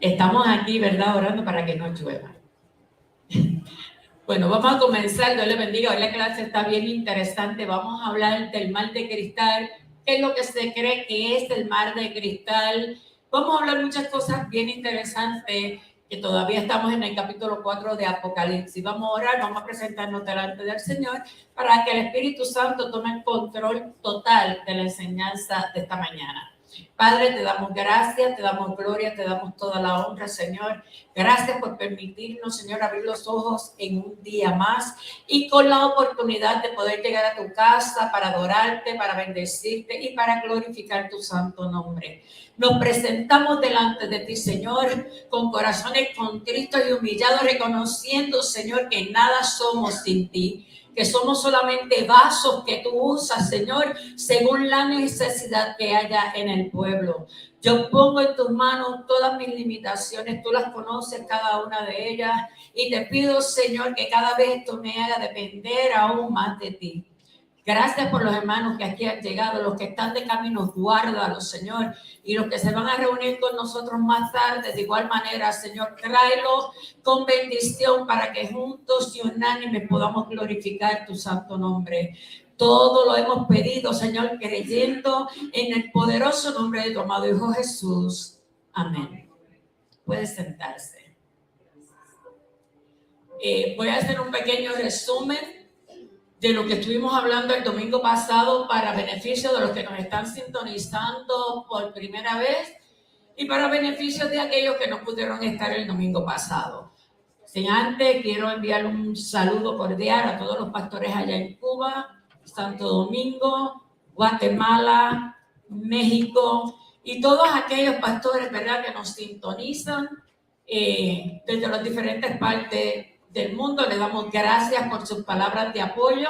Estamos aquí, ¿verdad? Orando para que no llueva. Bueno, vamos a comenzar. Dios les bendiga. Hoy la clase está bien interesante. Vamos a hablar del mar de cristal. ¿Qué es lo que se cree que es el mar de cristal? Vamos a hablar muchas cosas bien interesantes, que todavía estamos en el capítulo 4 de Apocalipsis. Vamos a orar, vamos a presentarnos delante del Señor para que el Espíritu Santo tome el control total de la enseñanza de esta mañana. Padre, te damos gracias, te damos gloria, te damos toda la honra, Señor. Gracias por permitirnos, Señor, abrir los ojos en un día más y con la oportunidad de poder llegar a tu casa para adorarte, para bendecirte y para glorificar tu santo nombre. Nos presentamos delante de ti, Señor, con corazones contritos y humillados, reconociendo, Señor, que nada somos sin ti, que somos solamente vasos que tú usas, Señor, según la necesidad que haya en el pueblo. Yo pongo en tus manos todas mis limitaciones, tú las conoces, cada una de ellas, y te pido, Señor, que cada vez esto me haga depender aún más de ti. Gracias por los hermanos que aquí han llegado, los que están de camino, guárdalos, Señor, y los que se van a reunir con nosotros más tarde, de igual manera, Señor, tráelos con bendición para que juntos y unánimes podamos glorificar tu santo nombre. Todo lo hemos pedido, Señor, creyendo en el poderoso nombre de tu amado Hijo Jesús. Amén. Puede sentarse. Voy a hacer un pequeño resumen de lo que estuvimos hablando el domingo pasado para beneficio de los que nos están sintonizando por primera vez y para beneficio de aquellos que no pudieron estar el domingo pasado. Sin antes, quiero enviar un saludo cordial a todos los pastores allá en Cuba, Santo Domingo, Guatemala, México y todos aquellos pastores, ¿verdad?, que nos sintonizan desde las diferentes partes del mundo. Le damos gracias por sus palabras de apoyo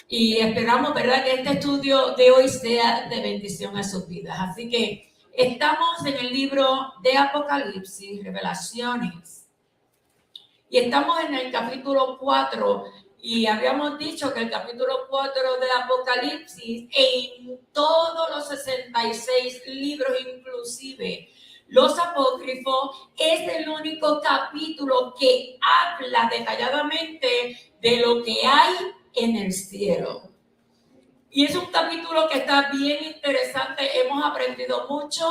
y esperamos, ¿verdad?, que este estudio de hoy sea de bendición a sus vidas. Así que estamos en el libro de Apocalipsis, Revelaciones, y estamos en el capítulo 4 y habíamos dicho que el capítulo 4 de Apocalipsis, en todos los 66 libros, inclusive los apócrifos, es el único capítulo que habla detalladamente de lo que hay en el cielo. Y es un capítulo que está bien interesante, hemos aprendido mucho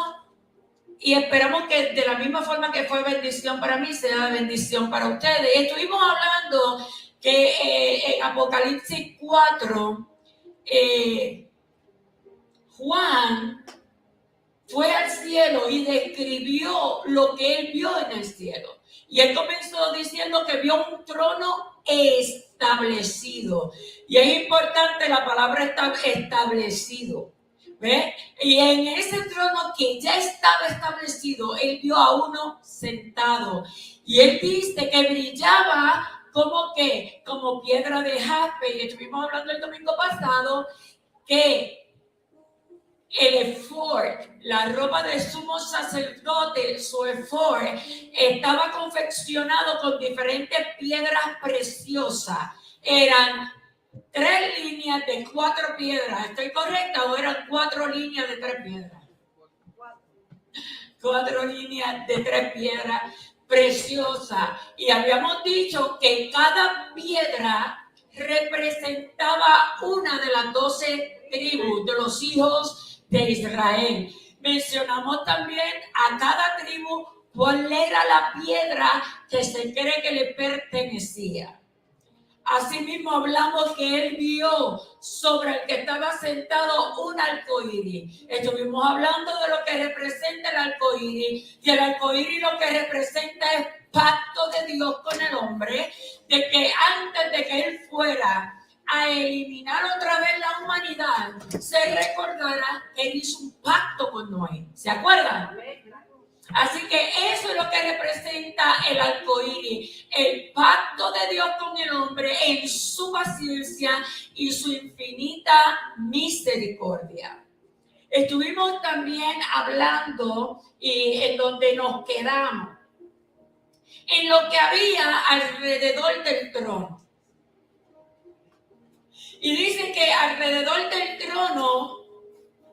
y esperamos que de la misma forma que fue bendición para mí, sea bendición para ustedes. Estuvimos hablando que en Apocalipsis 4, Juan fue al cielo y describió lo que él vio en el cielo. Y él comenzó diciendo que vio un trono establecido. Y es importante la palabra establecido. ¿Ve? Y en ese trono que ya estaba establecido, él vio a uno sentado. Y él dice que brillaba como piedra de jaspe. Y estuvimos hablando el domingo pasado que el efod, la ropa del sumo sacerdote, su efod, estaba confeccionado con diferentes piedras preciosas. Eran 3 líneas de 4 piedras. ¿Estoy correcta o eran 4 líneas de 3 piedras? 4 líneas de 3 piedras preciosas. Y habíamos dicho que cada piedra representaba una de las 12 tribus de los hijos de Israel. Mencionamos también a cada tribu cuál era la piedra que se cree que le pertenecía. Asimismo hablamos que él vio sobre el que estaba sentado un arcoíris. Estuvimos hablando de lo que representa el arcoíris, y el arcoíris lo que representa es pacto de Dios con el hombre, de que antes de que él fuera a eliminar otra vez la humanidad, se recordará que él hizo un pacto con Noé. ¿Se acuerdan? Así que eso es lo que representa el arcoíris, el pacto de Dios con el hombre en su paciencia y su infinita misericordia. Estuvimos también hablando y en donde nos quedamos, en lo que había alrededor del trono. Y dice que alrededor del trono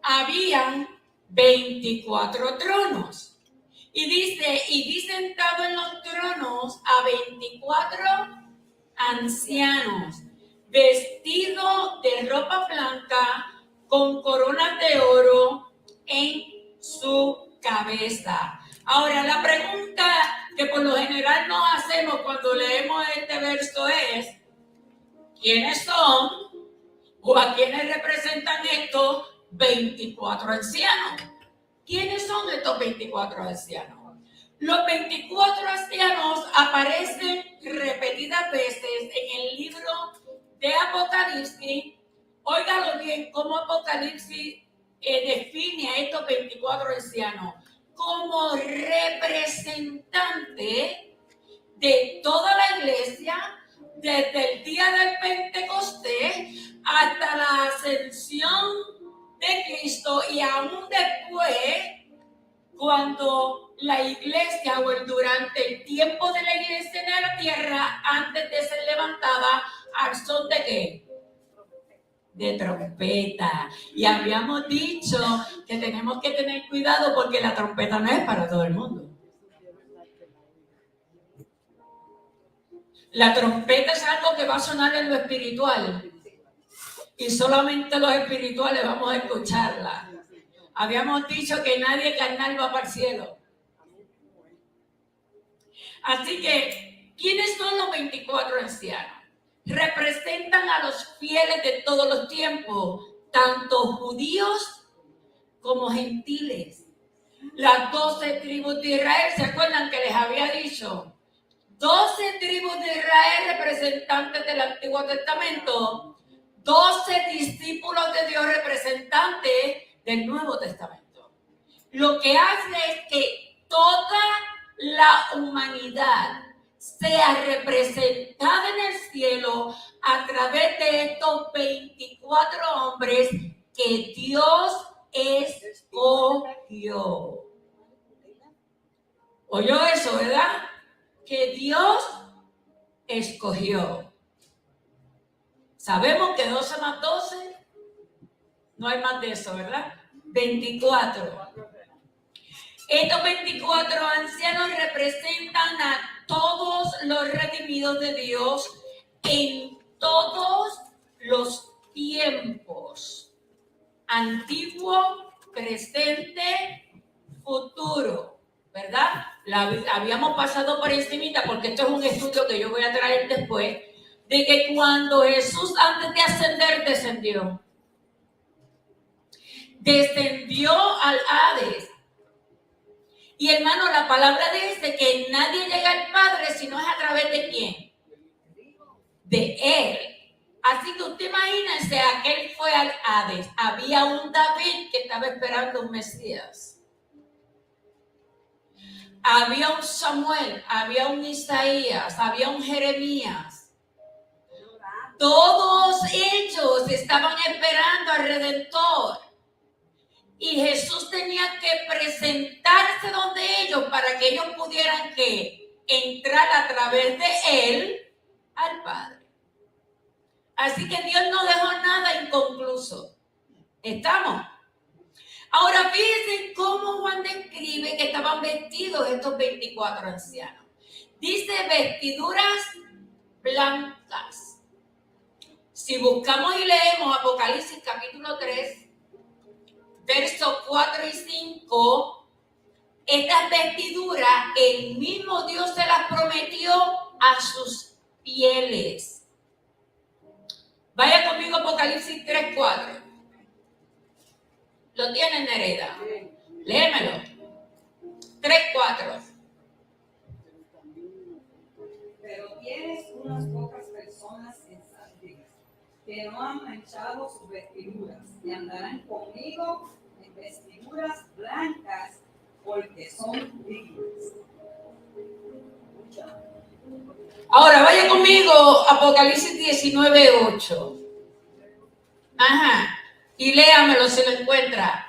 habían 24 tronos. Y dice, y vi sentado en los tronos a 24 ancianos, vestidos de ropa blanca, con coronas de oro en su cabeza. Ahora, la pregunta que por lo general nos hacemos cuando leemos este verso es, ¿quiénes son o a quiénes representan estos 24 ancianos? ¿Quiénes son estos 24 ancianos? Los 24 ancianos aparecen repetidas veces en el libro de Apocalipsis. Óigalo bien, cómo Apocalipsis define a estos 24 ancianos como representante de toda la iglesia, desde el día del Pentecostés hasta la ascensión de Cristo, y aún después, cuando la iglesia o durante el tiempo de la iglesia en la tierra, antes de ser levantada, al son de ¿qué? De trompeta. Y habíamos dicho que tenemos que tener cuidado porque la trompeta no es para todo el mundo. La trompeta es algo que va a sonar en lo espiritual y solamente los espirituales vamos a escucharla. Habíamos dicho que nadie carnal va para el cielo. Así que, ¿quiénes son los 24 ancianos? Representan a los fieles de todos los tiempos, tanto judíos como gentiles. Las 12 tribus de Israel, ¿se acuerdan que les había dicho? 12 tribus de Israel, representantes del Antiguo Testamento, 12 discípulos de Dios, representantes del Nuevo Testamento. Lo que hace es que toda la humanidad sea representada en el cielo a través de estos 24 hombres que Dios escogió. ¿Oyó eso, verdad? Que Dios escogió. Sabemos que 12 más 12, no hay más de eso, ¿verdad? 24. Estos 24 ancianos representan a todos los redimidos de Dios en todos los tiempos. Antiguo, presente, futuro, ¿verdad? Habíamos pasado por encimita porque esto es un estudio que yo voy a traer después, de que cuando Jesús antes de ascender descendió al Hades. Y hermano, la palabra dice que nadie llega al Padre si no es a través de ¿quién? De Él. Así que usted imagínense, aquel fue al Hades. Había un David que estaba esperando un Mesías. Había un Samuel, había un Isaías, había un Jeremías. Todos ellos estaban esperando al Redentor. Y Jesús tenía que presentarse donde ellos para que ellos pudieran entrar a través de Él al Padre. Así que Dios no dejó nada inconcluso. ¿Estamos? Ahora fíjense cómo Juan describe que estaban vestidos estos 24 ancianos. Dice vestiduras blancas. Si buscamos y leemos Apocalipsis capítulo 3, versos 4 y 5, estas vestiduras el mismo Dios se las prometió a sus fieles. Vaya conmigo Apocalipsis 3, 4. ¿Lo tienen, Nereda? Léemelo. 3, 4. Pero tienes unas pocas personas encendidas que no han manchado sus vestiduras y andarán conmigo en vestiduras blancas porque son dignas. Ahora vaya conmigo Apocalipsis 19, 8. Ajá. Y léamelo si lo encuentra.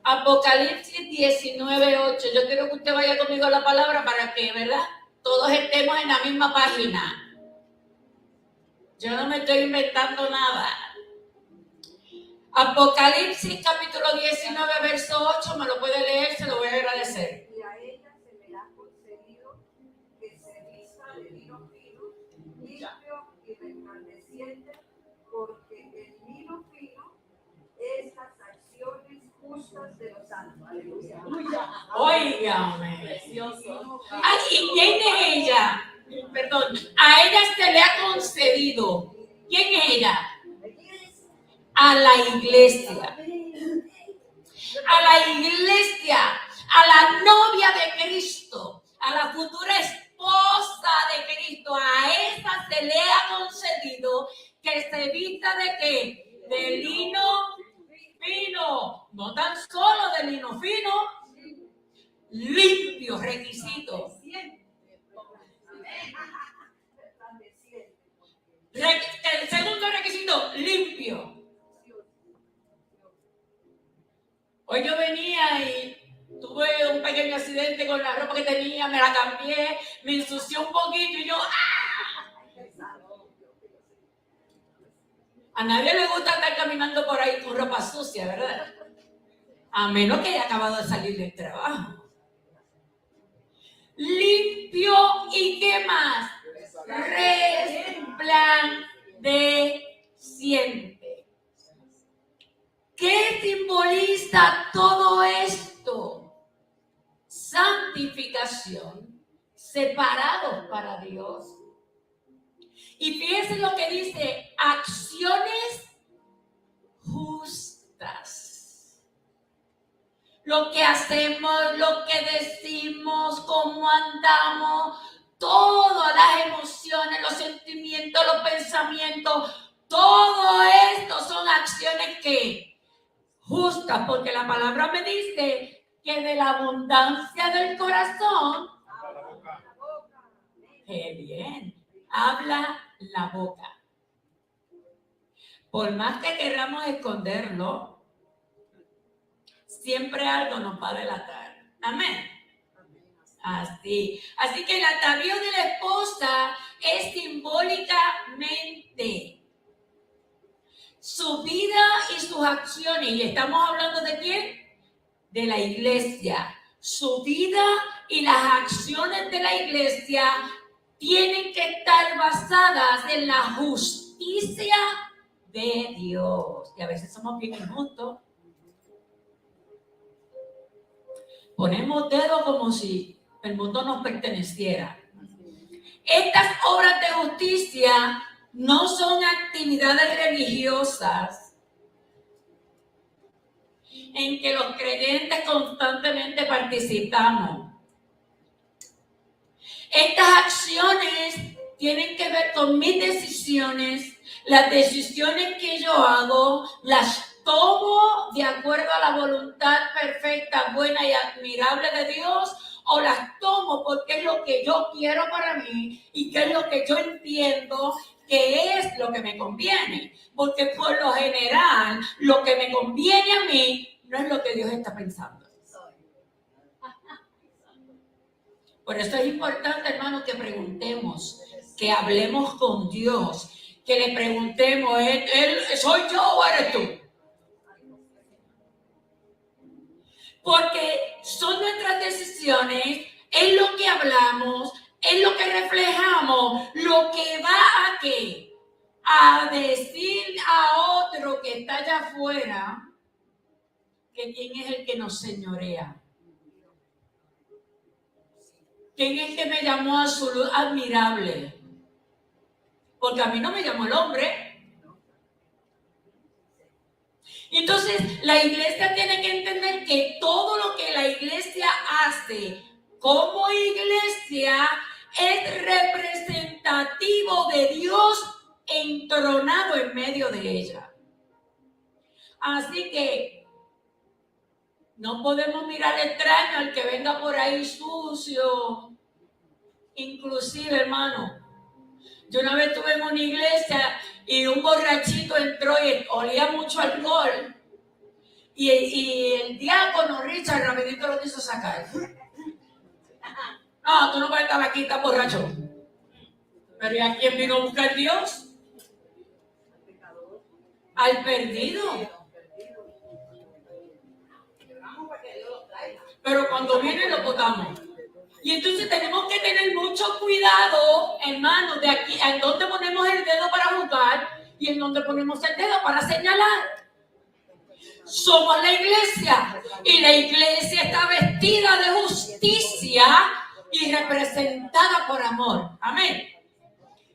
Apocalipsis 19, 8. Yo quiero que usted vaya conmigo a la palabra para que, ¿verdad?, todos estemos en la misma página. Yo no me estoy inventando nada. Apocalipsis capítulo 19, verso 8. Me lo puede leer, se lo voy a agradecer. Óigame. Precioso. Ay, ¿y quién es ella? Perdón, a ella se le ha concedido. ¿Quién es ella? A la iglesia. A la iglesia, a la novia de Cristo, a la futura esposa de Cristo, a esa se le ha concedido que se vista de qué? De lino fino, no tan solo de lino fino, limpio, requisito. El segundo requisito, limpio. Hoy yo venía y tuve un pequeño accidente con la ropa que tenía, me la cambié, me ensució un poquito y yo ¡ah! A nadie le gusta estar caminando por ahí con ropa sucia, ¿verdad? A menos que haya acabado de salir del trabajo. Limpio y ¿qué más? Resplandeciente. ¿Qué simboliza todo esto? Santificación, separados para Dios. Y fíjense lo que dice, acciones justas. Lo que hacemos, lo que decimos, cómo andamos, todas las emociones, los sentimientos, los pensamientos, todo esto son acciones que justas, porque la palabra me dice que de la abundancia del corazón, qué bien, habla la boca. Por más que queramos esconderlo, siempre algo nos va a delatar. Amén. Así que el atavío de la esposa es simbólicamente su vida y sus acciones. ¿Y estamos hablando de quién? De la iglesia. Su vida y las acciones de la iglesia tienen que estar basadas en la justicia de Dios. Y a veces somos bien injustos. Ponemos dedos como si el mundo nos perteneciera. Estas obras de justicia no son actividades religiosas en que los creyentes constantemente participamos. Estas acciones tienen que ver con mis decisiones, las decisiones que yo hago, las tomo de acuerdo a la voluntad perfecta, buena y admirable de Dios, o las tomo porque es lo que yo quiero para mí y que es lo que yo entiendo que es lo que me conviene. Porque por lo general, lo que me conviene a mí no es lo que Dios está pensando. Por eso es importante, hermano, que preguntemos, que hablemos con Dios, que le preguntemos, ¿soy yo o eres tú? Porque son nuestras decisiones, es lo que hablamos, es lo que reflejamos, lo que va a ¿qué? A decir a otro que está allá afuera que quién es el que nos señorea. ¿Quién es el que me llamó a su luz admirable? Porque a mí no me llamó el hombre. Entonces, la iglesia tiene que entender que todo lo que la iglesia hace como iglesia es representativo de Dios entronado en medio de ella. Así que no podemos mirar extraño al que venga por ahí sucio. Inclusive, hermano, yo una vez estuve en una iglesia y un borrachito entró y olía mucho alcohol. Y el diácono Richard rapidito lo quiso sacar. No, tú no puedes estar aquí, estás borracho. Pero ¿y a quién vino a buscar Dios? Al perdido. Pero cuando viene lo botamos. Y entonces tenemos que tener mucho cuidado, hermanos, de aquí, en donde ponemos el dedo para juzgar y en donde ponemos el dedo para señalar. somos la iglesia. Y la iglesia está vestida de justicia y representada por amor. Amén.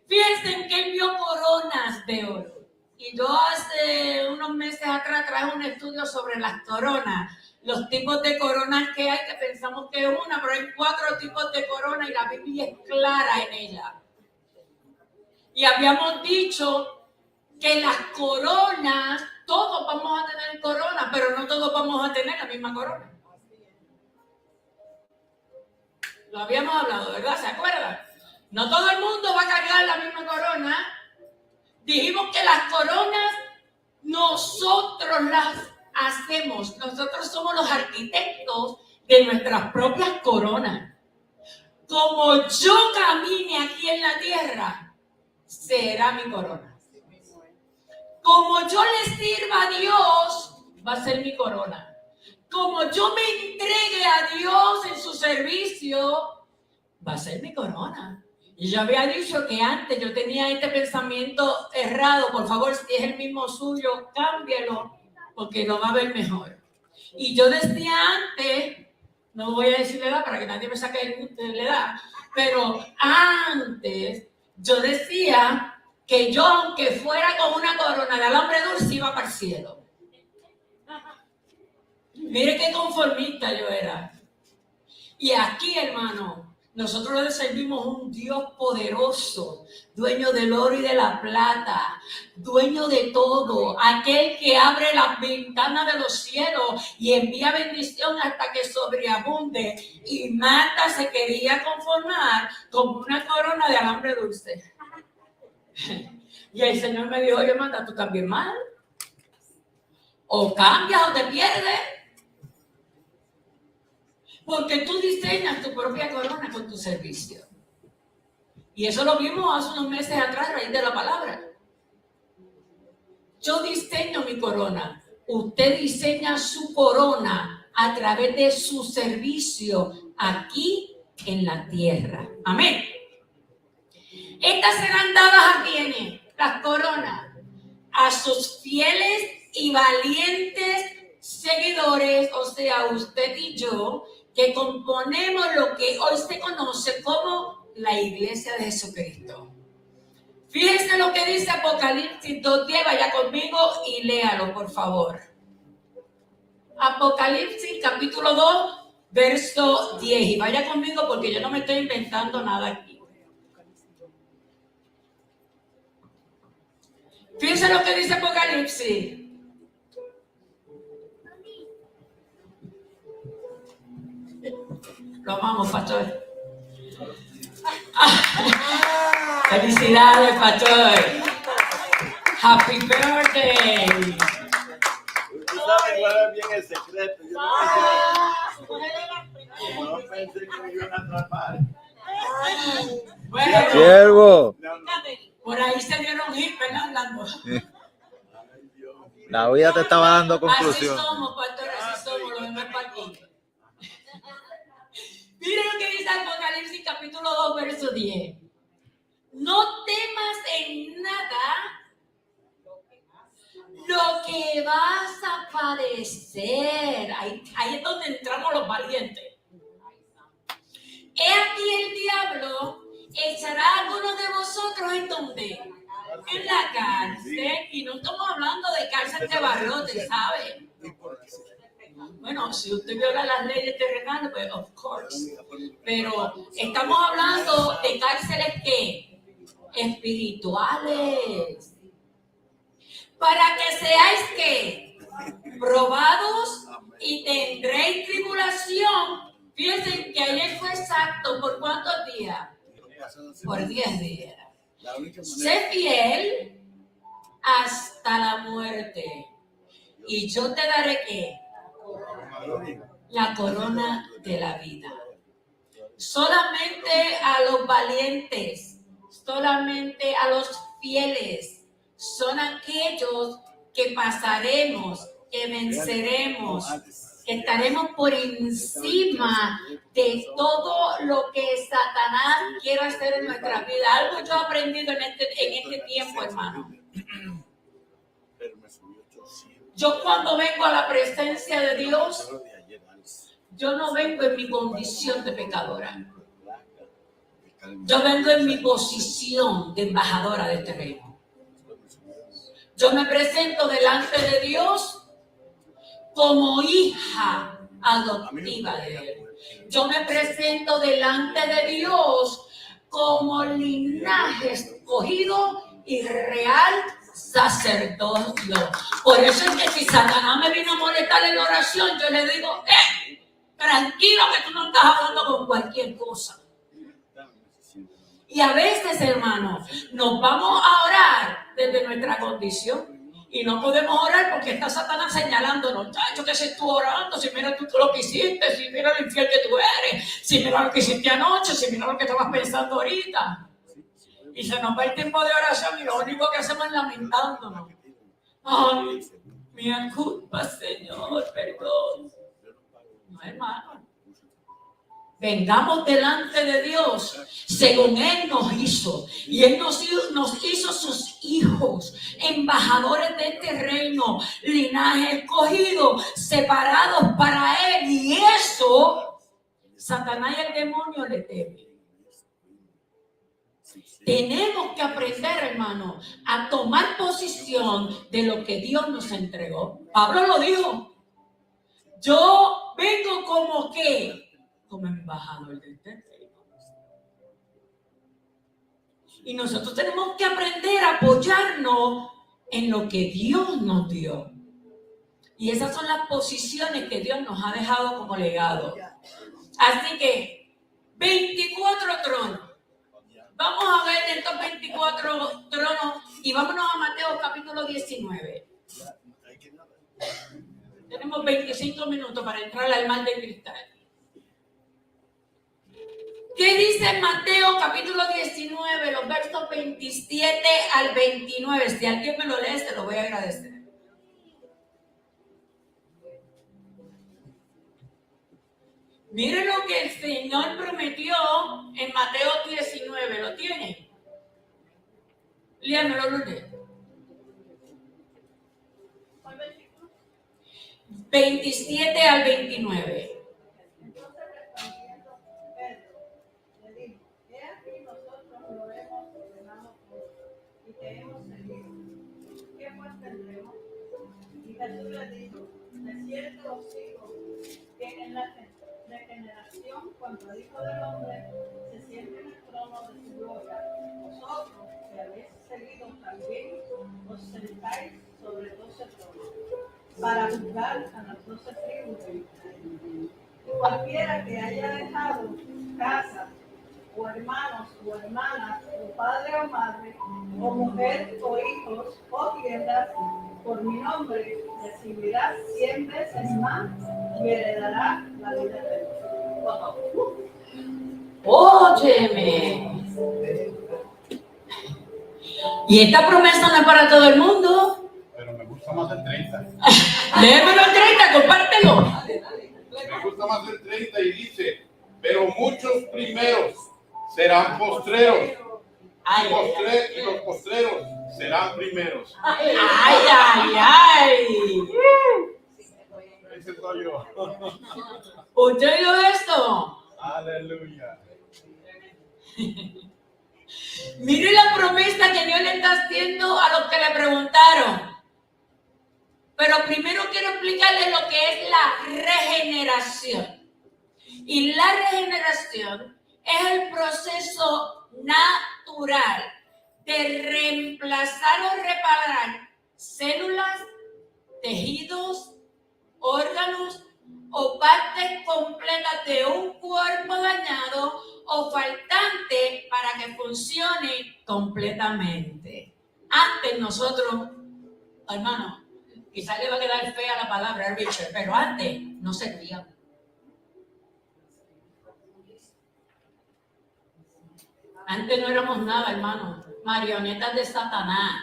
Fíjense que él vio coronas de oro. Y yo hace unos meses atrás traje un estudio sobre las coronas. Los tipos de coronas que hay, que pensamos que es una, pero hay 4 tipos de coronas y la Biblia es clara en ella. Y habíamos dicho que las coronas, todos vamos a tener corona, pero no todos vamos a tener la misma corona. Lo habíamos hablado, ¿verdad? ¿Se acuerdan? No todo el mundo va a cargar la misma corona. Dijimos que las coronas nosotros las hacemos. Nosotros somos los arquitectos de nuestras propias coronas. Como yo camine aquí en la tierra, será mi corona. Como yo le sirva a Dios, va a ser mi corona. Como yo me entregue a Dios en su servicio, va a ser mi corona. Y yo había dicho que antes yo tenía este pensamiento errado. Por favor, si es el mismo suyo, cámbielo, porque lo va a ver mejor. Y yo decía antes, no voy a decir la edad para que nadie me saque la edad, pero antes yo decía que yo, aunque fuera con una corona de alambre dulce, iba para el cielo. Mire qué conformista yo era. Y aquí, hermano, nosotros le servimos un Dios poderoso, dueño del oro y de la plata, dueño de todo, aquel que abre las ventanas de los cielos y envía bendición hasta que sobreabunde. Y Marta se quería conformar con una corona de alambre dulce. Y el Señor me dijo: oye, Marta, tú estás bien mal. O cambias o te pierdes. Porque tú diseñas tu propia corona con tu servicio. Y eso lo vimos hace unos meses atrás a raíz de la palabra. Yo diseño mi corona. Usted diseña su corona a través de su servicio aquí en la tierra. Amén. Estas serán dadas a quienes, las coronas, a sus fieles y valientes seguidores, o sea, usted y yo, que componemos lo que hoy se conoce como la Iglesia de Jesucristo. Fíjense lo que dice Apocalipsis 2:10, vaya conmigo y léalo, por favor. Apocalipsis capítulo 2, verso 10, y vaya conmigo porque yo no me estoy inventando nada aquí. Fíjense lo que dice Apocalipsis. Lo amamos, pastor. Felicidades, pastor. Happy birthday. Tú sabes cuál es bien el secreto. Yo no pensé que me iban a atrapar. Bueno, Siervo, No. por ahí se dieron hit, ¿verdad, Orlando? la vida te estaba dando Así conclusión. somos, pastor, así somos, lo demás para aquí. Miren lo que dice Apocalipsis capítulo 2, verso 10. No temas en nada lo que vas a padecer. Ahí es donde entramos los valientes. He aquí el diablo echará a algunos de vosotros en donde, en la cárcel, y no estamos hablando de cárcel de barrotes, ¿sabe? Bueno, si usted viola las leyes terrenales, pues of course. Pero estamos hablando de cárceles que espirituales. Para que seáis que probados y tendréis tribulación. Fíjense que ayer fue exacto. ¿Por cuántos días? Por 10 días. Sé fiel hasta la muerte. Y yo te daré ¿qué? La corona de la vida. Solamente a los valientes, solamente a los fieles, son aquellos que pasaremos, que venceremos, que estaremos por encima de todo lo que Satanás quiera hacer en nuestra vida. Algo yo he aprendido en este tiempo, hermano. Pero me subió 800. Yo cuando vengo a la presencia de Dios, yo no vengo en mi condición de pecadora. Yo vengo en mi posición de embajadora de este reino. Yo me presento delante de Dios como hija adoptiva de Él. Yo me presento delante de Dios como linaje escogido y real sacerdocio. Por eso es que si Satanás me vino a molestar en la oración, yo le digo, tranquilo que tú no estás hablando con cualquier cosa. Y a veces, hermanos, nos vamos a orar desde nuestra condición y no podemos orar porque está Satanás señalándonos. Chacho, que se estuvo orando, si mira tú lo que hiciste, si mira lo infiel que tú eres, si mira lo que hiciste anoche, si mira lo que estabas pensando ahorita. Y se nos va el tiempo de oración y lo único que hacemos es lamentándonos. Ay, mía culpa, Señor, perdón. No, hermano. Vengamos delante de Dios según Él nos hizo. Y Él nos hizo sus hijos, embajadores de este reino, linaje escogido, separados para Él. Y eso, Satanás y el demonio le temen. Tenemos que aprender, hermano, a tomar posición de lo que Dios nos entregó. Pablo lo dijo. Yo vengo como que como embajador de este reino. Y nosotros tenemos que aprender a apoyarnos en lo que Dios nos dio. Y esas son las posiciones que Dios nos ha dejado como legado. Así que 24 tronos. Vamos a ver estos 24 tronos y vámonos a Mateo capítulo 19. Tenemos 25 minutos para entrar al mar de cristal. ¿Qué dice Mateo capítulo 19, los versos 27 al 29? Si alguien me lo lee, se lo voy a agradecer. Miren lo que el Señor prometió en Mateo 19. ¿Lo tienen? Léamelo, Lourdes. 27 al 29. Jesús le dijo, de cierto os digo, que en la regeneración, cuando el Hijo del Hombre se siente en el trono de su gloria, vosotros, que habéis seguido también, os sentáis sobre 12 tronos, para juzgar a las 12 tribus de Israel. Y cualquiera que haya dejado casa, o hermanos, o hermanas, o padre o madre, o mujer, o hijos, o tierras, por mi nombre recibirá 100 veces más y heredará la vida eterna. Óyeme. Y esta promesa no es para todo el mundo. Pero me gusta más el 30. Léemelo el 30, compártelo. Me gusta más el 30 y dice, pero muchos primeros serán postreros. Y los postreros serán primeros. Ay, ay, ay. Ese soy yo. ¿Usted oyó esto? Aleluya. Mire la promesa que Dios le está haciendo a los que le preguntaron. Pero primero quiero explicarles lo que es la regeneración. Y la regeneración es el proceso natural de reemplazar o reparar células, tejidos, órganos o partes completas de un cuerpo dañado o faltante para que funcione completamente. Antes nosotros, hermano, quizás le va a quedar fea la palabra Richard, pero antes no servía. Antes no éramos nada, hermano, marionetas de Satanás.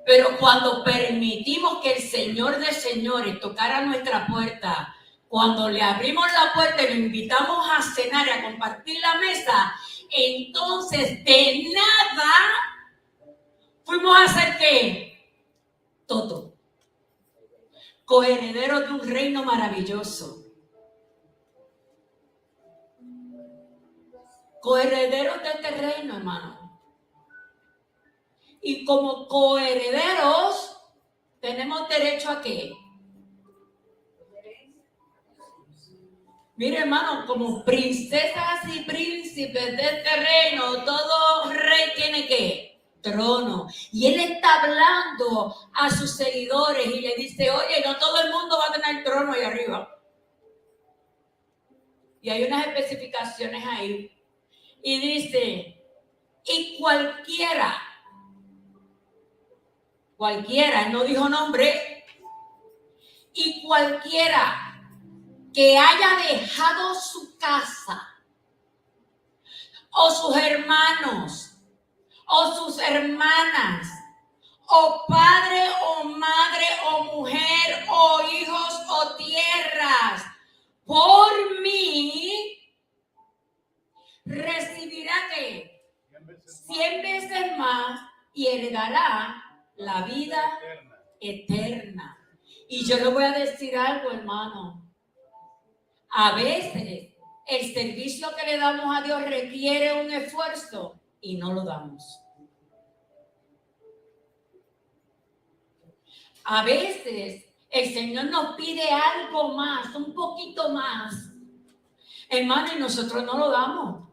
Pero cuando permitimos que el Señor de señores tocara nuestra puerta, cuando le abrimos la puerta y lo invitamos a cenar y a compartir la mesa, entonces de nada fuimos a hacer ¿qué? todo. Coherederos de un reino maravilloso. Coherederos de este reino, hermano. Y como coherederos, tenemos derecho a ¿qué? Mire, hermano, como princesas y príncipes de este reino, todo rey tiene ¿qué? Trono. Y él está hablando a sus seguidores y le dice, oye, no todo el mundo va a tener trono ahí arriba. Y hay unas especificaciones ahí. Y dice, y cualquiera, no dijo nombre, y cualquiera que haya dejado su casa, o sus hermanos, o sus hermanas, o padre, o madre, o mujer, o hijos, o tierras, por mí, recibirá ¿qué? 100 veces más y heredará la vida eterna. Y yo le voy a decir algo, hermano. A veces el servicio que le damos a Dios requiere un esfuerzo y no lo damos. A veces el Señor nos pide algo más, un poquito más, hermano, y nosotros no lo damos.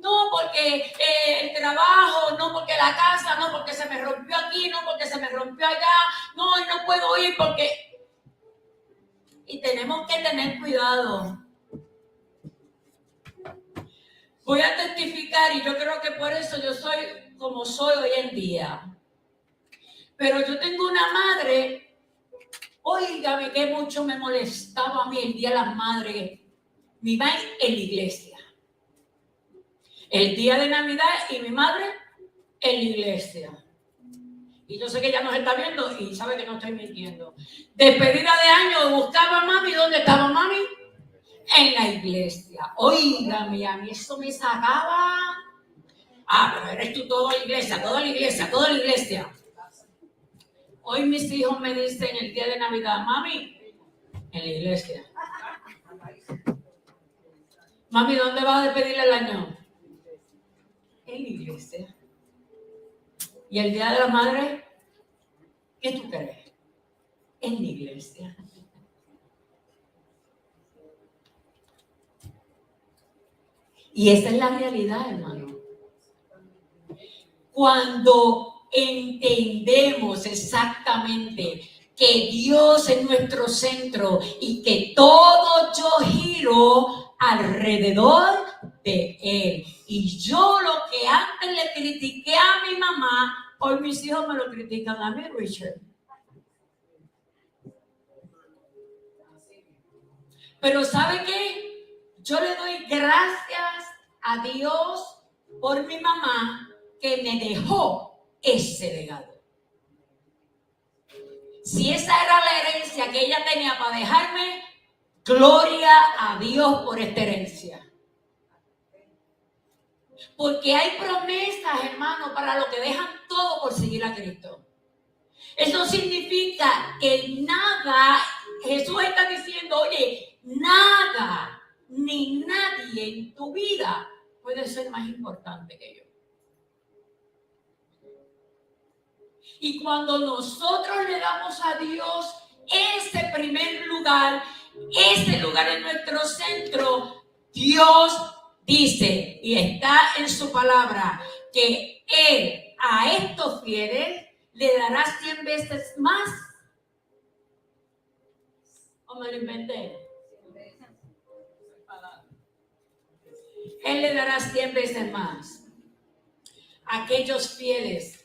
No porque el trabajo, no porque la casa, no porque se me rompió aquí, no porque se me rompió allá, no, y no puedo ir porque... Y tenemos que tener cuidado. Voy a testificar y yo creo que por eso yo soy como soy hoy en día. Pero yo tengo una madre, óigame que mucho me molestaba a mí el Día de las Madres, mi madre en la iglesia. El día de Navidad y mi madre en la iglesia. Y yo sé que ella nos está viendo y sabe que no estoy mintiendo. Despedida de año, buscaba a mami. ¿Dónde estaba mami? En la iglesia. Óigame, a mí eso me sacaba. Pero eres tú toda la iglesia, toda la iglesia, toda la iglesia. Hoy mis hijos me dicen el día de Navidad, mami, en la iglesia. Mami, ¿dónde vas a despedirle el año? En la iglesia. ¿Y el día de la madre? ¿Qué tú crees? En la iglesia. Y esa es la realidad, hermano. Cuando entendemos exactamente que Dios es nuestro centro y que todo yo giro alrededor de Él. Y yo lo que antes le critiqué a mi mamá, hoy mis hijos me lo critican a mí, Richard. Pero ¿sabe qué? Yo le doy gracias a Dios por mi mamá que me dejó ese legado. Si esa era la herencia que ella tenía para dejarme, gloria a Dios por esta herencia. Porque hay promesas, hermano, para los que dejan todo por seguir a Cristo. Eso significa que nada, Jesús está diciendo, oye, nada, ni nadie en tu vida puede ser más importante que yo. Y cuando nosotros le damos a Dios ese primer lugar, ese lugar en nuestro centro, Dios dice, y está en su palabra, que Él a estos fieles le dará 100 veces más. ¿O me lo inventé? Él le dará 100 veces más a aquellos fieles.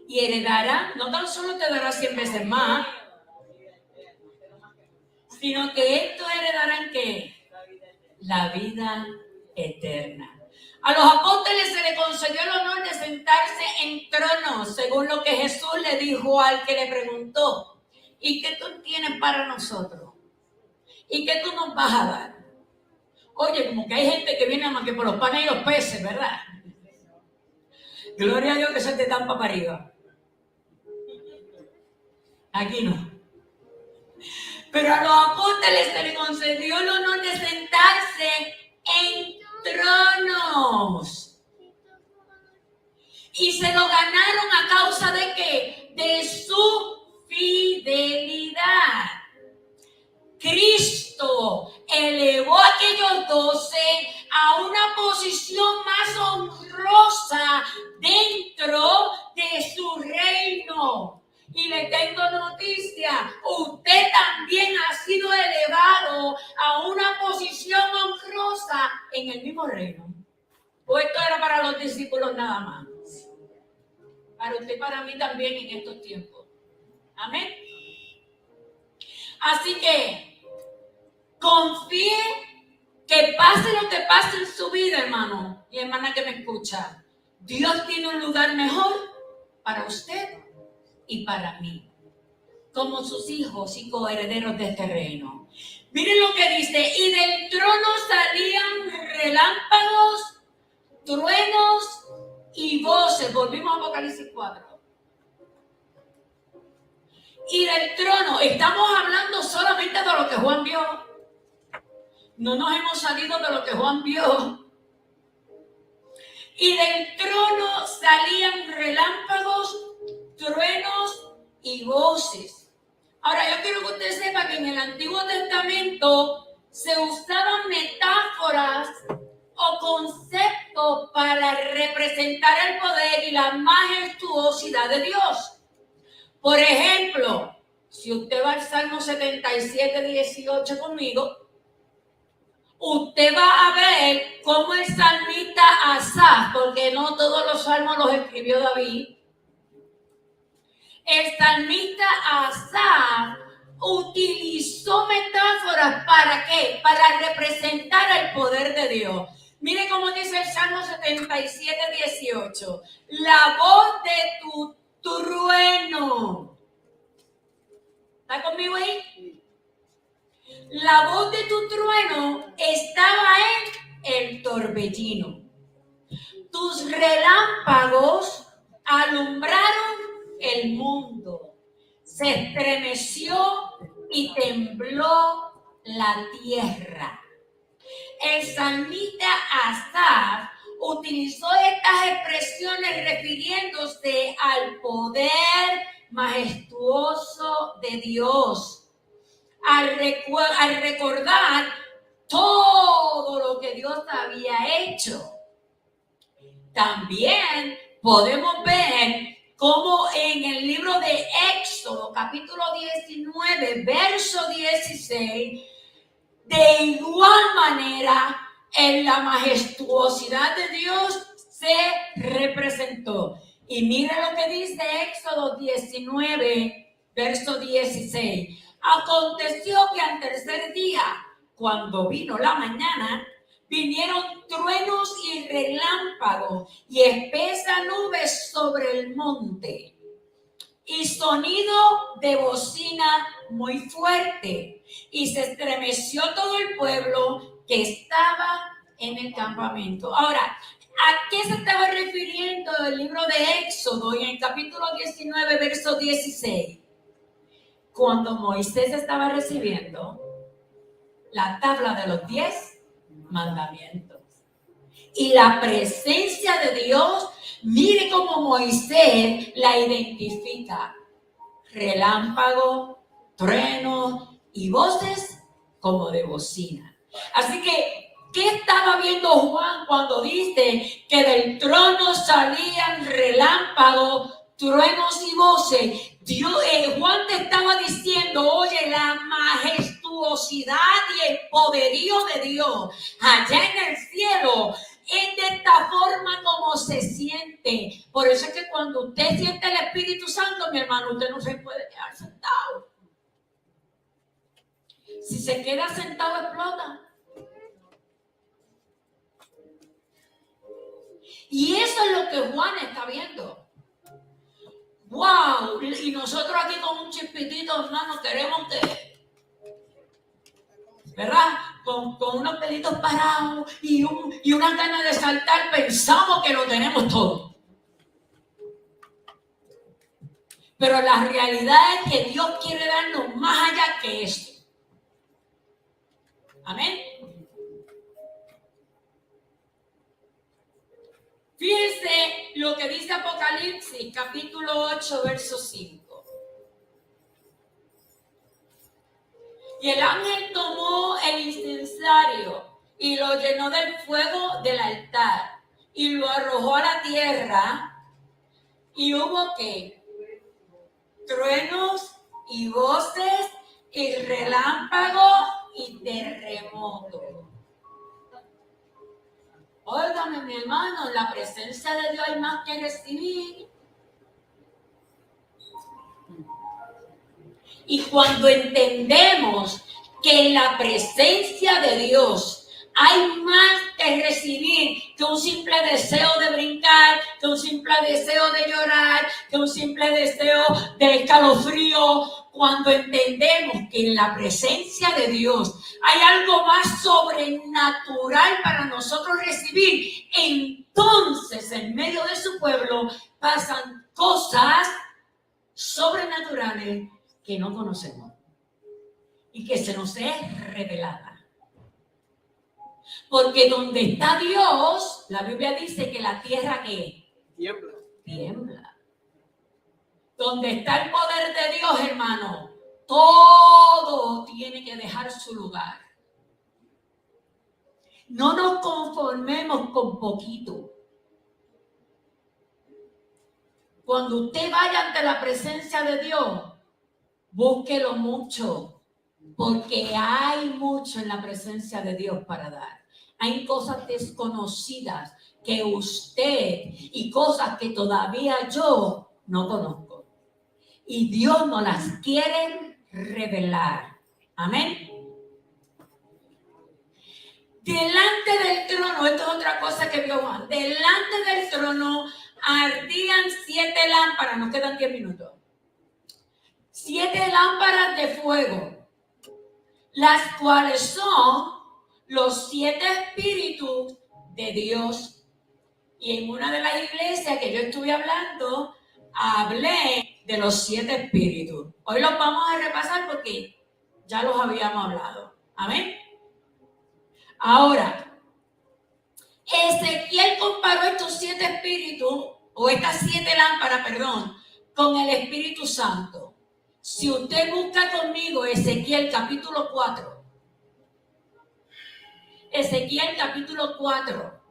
Y heredará, no tan solo te dará 100 veces más, sino que esto heredará en ¿qué? La vida eterna. A los apóstoles se le concedió el honor de sentarse en tronos, según lo que Jesús le dijo al que le preguntó, ¿y qué tú tienes para nosotros? ¿Y qué tú nos vas a dar? Oye, como que hay gente que viene más que por los panes y los peces, ¿verdad? Gloria a Dios que se te tampa para arriba. Aquí no. Pero a los apóstoles se les concedió el honor de sentarse en tronos. Y se lo ganaron a causa de ¿qué? De su fidelidad. Cristo elevó a aquellos 12 a una posición más honrosa dentro de su reino. Y le tengo noticia, usted también ha sido elevado a una posición honrosa en el mismo reino. ¿O esto era para los discípulos nada más? Para usted y para mí también en estos tiempos. Amén. Así que confíe que pase lo que pase en su vida, hermano y hermana que me escucha. Dios tiene un lugar mejor para usted y para mí, como sus hijos y coherederos de este reino. Miren lo que dice: y del trono salían relámpagos, truenos y voces. Volvimos a Apocalipsis 4. Y del trono, estamos hablando solamente de lo que Juan vio. No nos hemos salido de lo que Juan vio. Y del trono salían relámpagos, truenos y voces. Ahora, yo quiero que usted sepa que en el Antiguo Testamento se usaban metáforas o conceptos para representar el poder y la majestuosidad de Dios. Por ejemplo, si usted va al Salmo 77, 18 conmigo, usted va a ver cómo el salmista Asaf, porque no todos los salmos los escribió David, el salmista Asaf utilizó metáforas ¿para qué? Para representar el poder de Dios. Mire cómo dice el Salmo 77, 18. La voz de tu trueno. ¿Está conmigo ahí? La voz de tu trueno estaba en el torbellino. Tus relámpagos alumbraron el mundo. Se estremeció y tembló la tierra. El salmista Asaf utilizó estas expresiones refiriéndose al poder majestuoso de Dios, al recordar todo lo que Dios había hecho. También podemos ver cómo en el libro de Éxodo, capítulo 19, verso 16, de igual manera, en la majestuosidad de Dios se representó. Y mira lo que dice Éxodo 19, verso 16. Aconteció que al tercer día, cuando vino la mañana, vinieron truenos y relámpagos y espesa nube sobre el monte, y sonido de bocina muy fuerte, y se estremeció todo el pueblo que estaba en el campamento. Ahora, ¿a qué se estaba refiriendo el libro de Éxodo en el capítulo 19, verso 16? Cuando Moisés estaba recibiendo la tabla de los 10 mandamientos. Y la presencia de Dios, mire cómo Moisés la identifica. Relámpago, trueno y voces como de bocina. Así que, ¿qué estaba viendo Juan cuando dice que del trono salían relámpagos, truenos y voces? Juan te estaba diciendo, oye, la majestuosidad y el poderío de Dios allá en el cielo es de esta forma como se siente. Por eso es que cuando usted siente el Espíritu Santo, mi hermano, usted no se puede quedar sentado. Si se queda sentado, explota. Y eso es lo que Juan está viendo. ¡Wow! Y nosotros aquí con un chispitito, hermano, queremos que, ¿verdad? Con unos pelitos parados y una gana de saltar, pensamos que lo tenemos todo. Pero la realidad es que Dios quiere darnos más allá que eso. Amén. Fíjense lo que dice Apocalipsis, capítulo 8, verso 5. Y el ángel tomó el incensario y lo llenó del fuego del altar y lo arrojó a la tierra. Y hubo ¿qué? Truenos y voces y relámpagos y terremotos. Óigame, mi hermano, en la presencia de Dios hay más que recibir. Y cuando entendemos que en la presencia de Dios hay más que recibir que un simple deseo de brincar, que un simple deseo de llorar, que un simple deseo de escalofrío, cuando entendemos que en la presencia de Dios hay algo más sobrenatural para nosotros recibir, entonces en medio de su pueblo pasan cosas sobrenaturales que no conocemos y que se nos es revelada. Porque donde está Dios, la Biblia dice que la tierra ¿qué? Tiembla. Donde está el poder de Dios, hermano, todo tiene que dejar su lugar. No nos conformemos con poquito. Cuando usted vaya ante la presencia de Dios, búsquelo mucho, porque hay mucho en la presencia de Dios para dar. Hay cosas desconocidas que usted y cosas que todavía yo no conozco. Y Dios nos las quiere revelar. Amén. Delante del trono, esto es otra cosa que vio Juan. Delante del trono ardían 7 lámparas, nos quedan 10 minutos. 7 lámparas de fuego, las cuales son los 7 espíritus de Dios. Y en una de las iglesias que yo estuve hablando, hablé de los 7 espíritus. Hoy los vamos a repasar porque ya los habíamos hablado. Amén. Ahora, Ezequiel comparó estos 7 espíritus, o estas 7 lámparas, perdón, con el Espíritu Santo. Si usted busca conmigo Ezequiel capítulo 4, Ezequiel capítulo 4,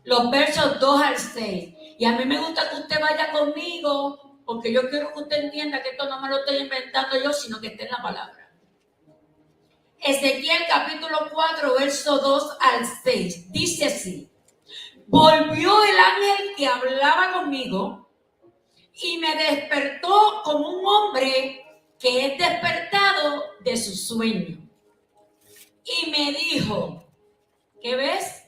los versos 2 al 6. Y a mí me gusta que usted vaya conmigo, porque yo quiero que usted entienda que esto no me lo estoy inventando yo, sino que está en la palabra. Ezequiel capítulo 4, verso 2 al 6. Dice así: volvió el ángel que hablaba conmigo y me despertó como un hombre que es despertado de su sueño. Y me dijo, ¿qué ves?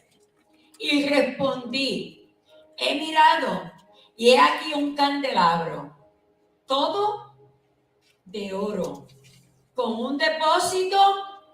Y respondí, he mirado y he aquí un candelabro, todo de oro, con un depósito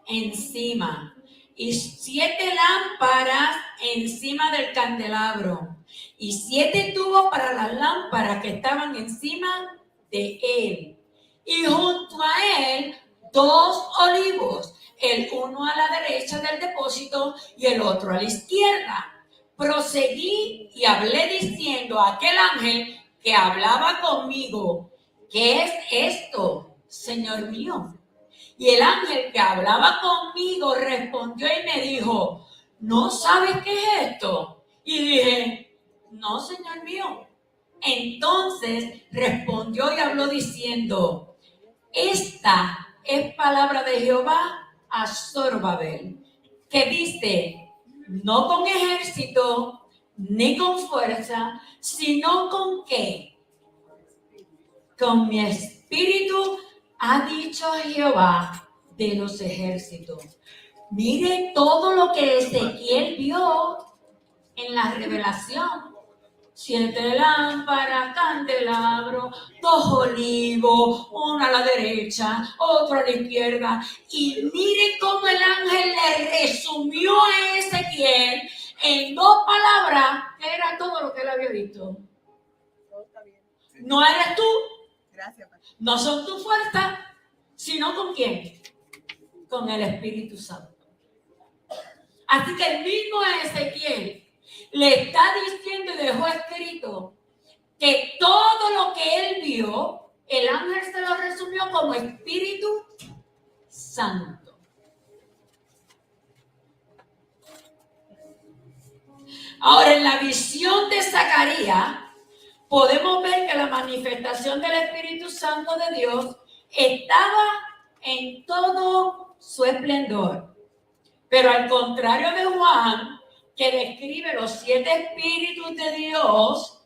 encima y 7 lámparas encima del candelabro y 7 tubos para las lámparas que estaban encima de él. Y junto a él 2 olivos, el uno a la derecha del depósito y el otro a la izquierda. Proseguí y hablé diciendo a aquel ángel que hablaba conmigo, ¿qué es esto, Señor mío? Y el ángel que hablaba conmigo respondió y me dijo, ¿no sabes qué es esto? Y dije, no, Señor mío. Entonces respondió y habló diciendo, esta es palabra de Jehová a Zorobabel, que dice, no con ejército ni con fuerza, sino con ¿qué? Con mi espíritu, ha dicho Jehová de los ejércitos. Mire todo lo que Ezequiel vio en la revelación. 7 lámparas, candelabro, 2 olivos, uno a la derecha, otro a la izquierda. Y mire cómo el ángel le resumió a Ezequiel en 2 palabras, que era todo lo que él había visto. ¿No eres tú? Gracias, pastor. No son tu fuerza, sino con quién? Con el Espíritu Santo. Así que el mismo Ezequiel le está diciendo y dejó escrito que todo lo que él vio, el ángel se lo resumió como Espíritu Santo. Ahora, en la visión de Zacarías, podemos ver que la manifestación del Espíritu Santo de Dios estaba en todo su esplendor. Pero al contrario de Juan, que describe los 7 espíritus de Dios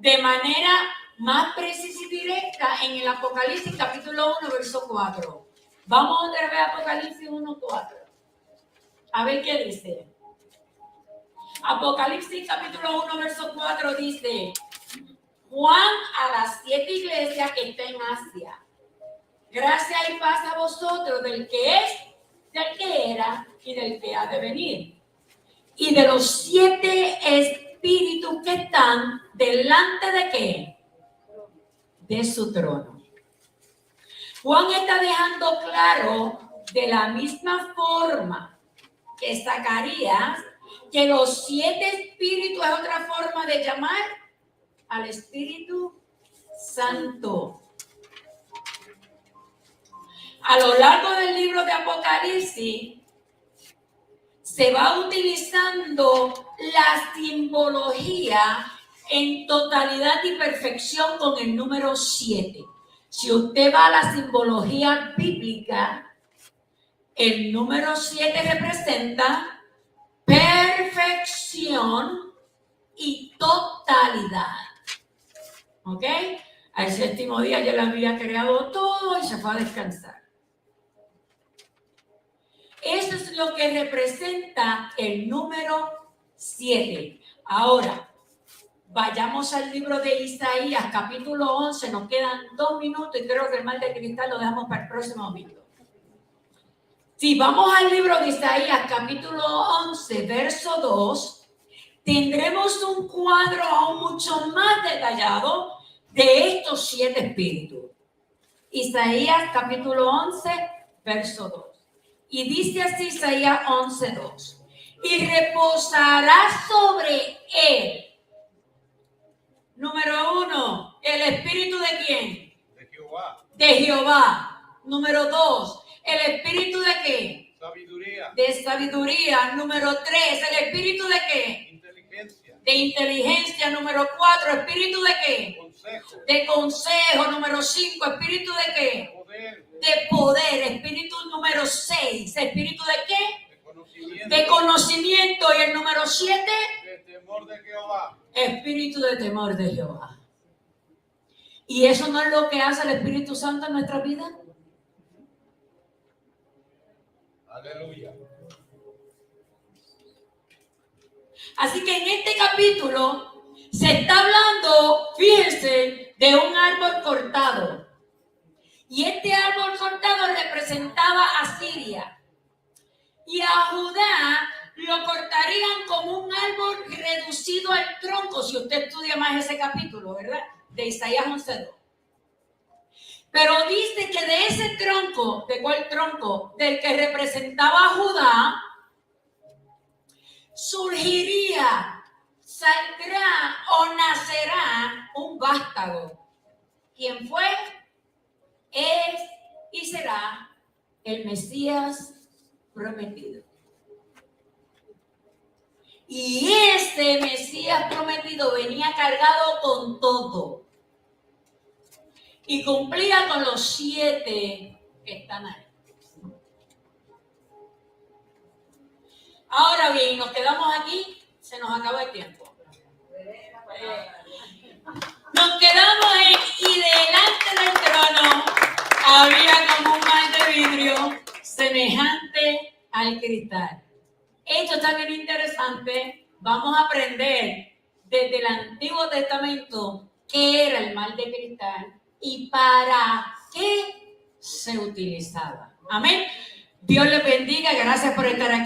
de manera más precisa y directa en el Apocalipsis capítulo 1, verso 4. Vamos otra vez a Apocalipsis 1, 4. A ver qué dice. Apocalipsis capítulo 1, verso 4 dice: Juan a las 7 iglesias que está en Asia. Gracia y paz a vosotros del que es, del que era y del que ha de venir. Y de los 7 espíritus que están delante de ¿qué? De su trono. Juan está dejando claro de la misma forma que Zacarías que los 7 espíritus es otra forma de llamar al Espíritu Santo. A lo largo del libro de Apocalipsis se va utilizando la simbología en totalidad y perfección con el número 7. Si usted va a la simbología bíblica, el número 7 representa perfección y totalidad. ¿Ok? Al 7º día ya lo había creado todo y se fue a descansar. Eso es lo que representa el número 7. Ahora, vayamos al libro de Isaías, capítulo 11. Nos quedan 2 minutos y creo que el mal de cristal lo dejamos para el próximo minuto. Si vamos al libro de Isaías, capítulo 11, verso 2, tendremos un cuadro aún mucho más detallado de estos 7 espíritus. Isaías, capítulo 11, verso 2. Y dice así Isaías 11:2. Y reposará sobre él. Número 1, ¿el espíritu de quién? De Jehová. De Jehová. Número 2, ¿el espíritu de qué? Sabiduría. De sabiduría. Número 3, ¿el espíritu de qué? Inteligencia. De inteligencia. Número 4, ¿espíritu de qué? Consejo. De consejo. Número 5, ¿espíritu de qué? Poder. De poder. Espíritu número 6, ¿espíritu de qué? De conocimiento. De conocimiento. Y el número 7, De temor de Jehová. espíritu de temor de Jehová. ¿Y eso no es lo que hace el Espíritu Santo en nuestra vida? Aleluya. Así que en este capítulo se está hablando, fíjense, de un árbol cortado. Y este árbol cortado representaba a Siria. Y a Judá lo cortarían como un árbol reducido al tronco, si usted estudia más ese capítulo, ¿verdad? De Isaías 11:2. Pero dice que de ese tronco, ¿de cuál tronco? Del que representaba a Judá, surgiría, saldrá o nacerá un vástago. ¿Quién fue? Es y será el Mesías prometido. Y este Mesías prometido venía cargado con todo. Y cumplía con los 7 que están ahí. Ahora bien, nos quedamos aquí, se nos acabó el tiempo. Nos quedamos en, y delante del trono había como un mar de vidrio semejante al cristal. Esto está bien interesante. Vamos a aprender desde el Antiguo Testamento qué era el mar de cristal y para qué se utilizaba. Amén. Dios les bendiga. Gracias por estar aquí.